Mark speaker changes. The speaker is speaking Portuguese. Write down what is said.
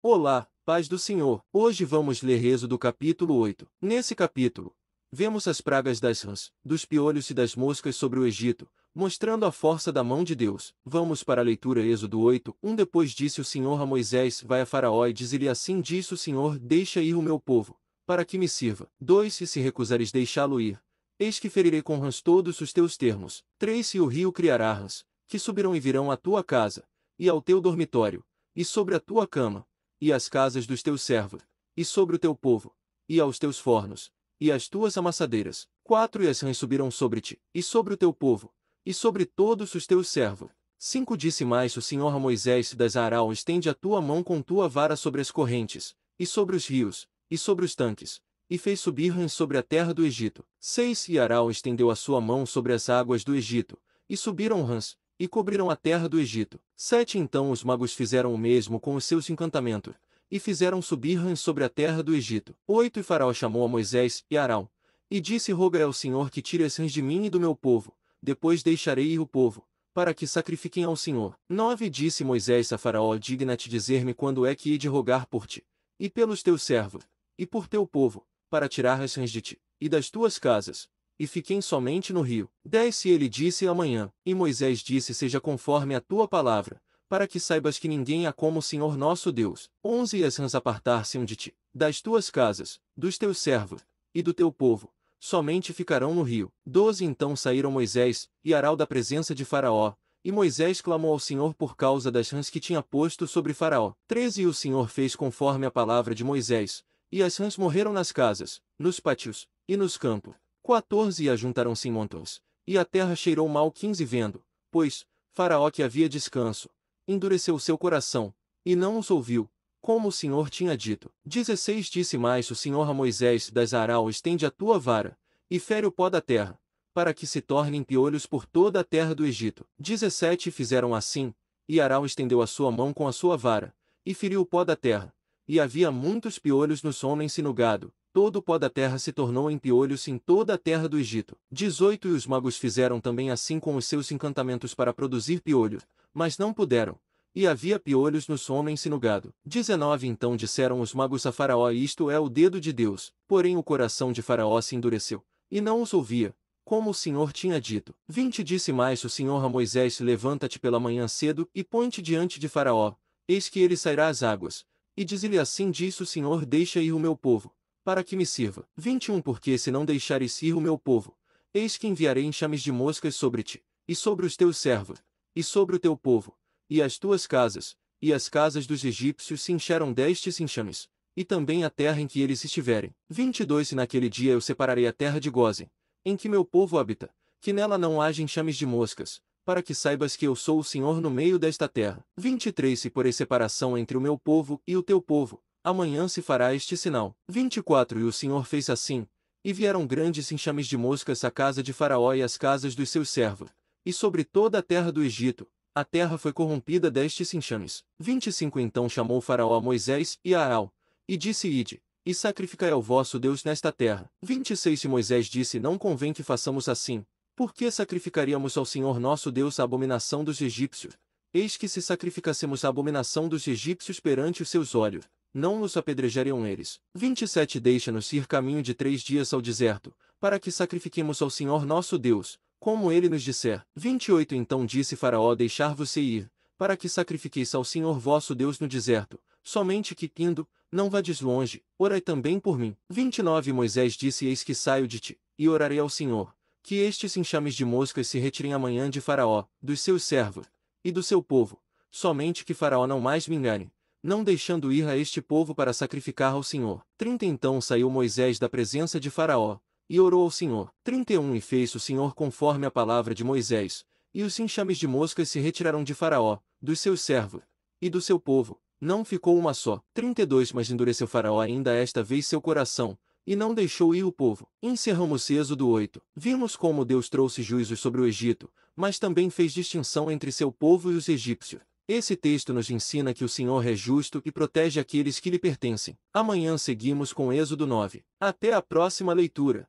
Speaker 1: Olá, paz do Senhor. Hoje vamos ler Êxodo capítulo 8. Nesse capítulo, vemos as pragas das rãs, dos piolhos e das moscas sobre o Egito, mostrando a força da mão de Deus. Vamos para a leitura. Êxodo 8. Depois disse o Senhor a Moisés: Vai a Faraó e diz-lhe: Assim disse o Senhor: Deixa ir o meu povo, para que me sirva. 2. Se recusares deixá-lo ir, eis que ferirei com rãs todos os teus termos. 3. Se o rio criará rãs, que subirão e virão à tua casa, e ao teu dormitório, e sobre a tua cama, e às casas dos teus servos, e sobre o teu povo, e aos teus fornos, e às tuas amassadeiras. 4. E as rãs subirão sobre ti, e sobre o teu povo, e sobre todos os teus servos. 5. Disse mais o Senhor a Moisés: Das Arão, estende a tua mão com tua vara sobre as correntes, e sobre os rios, e sobre os tanques, e fez subir rãs sobre a terra do Egito. 6. E Arão estendeu a sua mão sobre as águas do Egito, e subiram rãs, e cobriram a terra do Egito. 7. Então os magos fizeram o mesmo com os seus encantamentos, e fizeram subir rãs sobre a terra do Egito. 8. E Faraó chamou a Moisés e Arão, e disse: Rogai ao Senhor que tire as rãs de mim e do meu povo, depois deixarei ir o povo, para que sacrifiquem ao Senhor. 9. Disse Moisés a Faraó: Digna-te dizer-me quando é que hei de rogar por ti, e pelos teus servos, e por teu povo, para tirar as rãs de ti, e das tuas casas, e fiquem somente no rio. 10. Se ele disse: Amanhã, e Moisés disse: Seja conforme a tua palavra, para que saibas que ninguém há como o Senhor nosso Deus. 11. E as rãs apartar-se-ão de ti, das tuas casas, dos teus servos, e do teu povo, somente ficarão no rio. 12. Então saíram Moisés e Arão da presença de Faraó, e Moisés clamou ao Senhor por causa das rãs que tinha posto sobre Faraó. 13. E o Senhor fez conforme a palavra de Moisés, e as rãs morreram nas casas, nos pátios, e nos campos. 14. E ajuntaram-se em montões, e a terra cheirou mal. 15. Vendo, pois, Faraó que havia descanso, endureceu o seu coração, e não os ouviu, como o Senhor tinha dito. 16. Disse mais o Senhor a Moisés: Das Arão, estende a tua vara, e fere o pó da terra, para que se tornem piolhos por toda a terra do Egito. 17. Fizeram assim, e Arão estendeu a sua mão com a sua vara, e feriu o pó da terra, e havia muitos piolhos nos homens e no gado. Todo o pó da terra se tornou em piolhos em toda a terra do Egito. 18. E os magos fizeram também assim com os seus encantamentos para produzir piolhos, mas não puderam, e havia piolhos nos homens e no gado. 19. Então disseram os magos a Faraó: Isto é o dedo de Deus. Porém o coração de Faraó se endureceu, e não os ouvia, como o Senhor tinha dito. 20. Disse mais o Senhor a Moisés: Levanta-te pela manhã cedo, e põe-te diante de Faraó, eis que ele sairá às águas. E diz-lhe: Assim diz o Senhor: Deixa ir o meu povo, para que me sirva. 21. Porque se não deixares ir o meu povo, eis que enviarei enxames de moscas sobre ti, e sobre os teus servos, e sobre o teu povo, e as tuas casas, e as casas dos egípcios se encherão destes enxames, e também a terra em que eles estiverem. 22. E naquele dia eu separarei a terra de Gósen, em que meu povo habita, que nela não haja enxames de moscas, para que saibas que eu sou o Senhor no meio desta terra. 23. E porei separação entre o meu povo e o teu povo, amanhã se fará este sinal. 24. E o Senhor fez assim, e vieram grandes enxames de moscas à casa de Faraó e às casas dos seus servos, e sobre toda a terra do Egito, a terra foi corrompida destes enxames. 25. Então chamou Faraó a Moisés e a Arão, e disse: Ide, e sacrificai ao vosso Deus nesta terra. 26. E Moisés disse: Não convém que façamos assim, porque sacrificaríamos ao Senhor nosso Deus a abominação dos egípcios. Eis que se sacrificássemos a abominação dos egípcios perante os seus olhos, não nos apedrejariam eles. 27. Deixa-nos ir caminho de 3 dias ao deserto, para que sacrifiquemos ao Senhor nosso Deus, como ele nos disser. 28. Então disse Faraó: Deixar-vos ir, para que sacrifiqueis ao Senhor vosso Deus no deserto, somente que, indo, não vades longe, orai também por mim. 29. Moisés disse: Eis que saio de ti, e orarei ao Senhor, que estes enxames de moscas se retirem amanhã de Faraó, dos seus servos, e do seu povo, somente que Faraó não mais me engane, não deixando ir a este povo para sacrificar ao Senhor. 30. Então saiu Moisés da presença de Faraó, e orou ao Senhor. 31. E fez o Senhor conforme a palavra de Moisés, e os enxames de moscas se retiraram de Faraó, dos seus servos, e do seu povo, não ficou uma só. 32. Mas endureceu Faraó ainda esta vez seu coração, e não deixou ir o povo. Encerramos Êxodo 8. Vimos como Deus trouxe juízos sobre o Egito, mas também fez distinção entre seu povo e os egípcios. Esse texto nos ensina que o Senhor é justo e protege aqueles que lhe pertencem. Amanhã seguimos com Êxodo 9. Até a próxima leitura.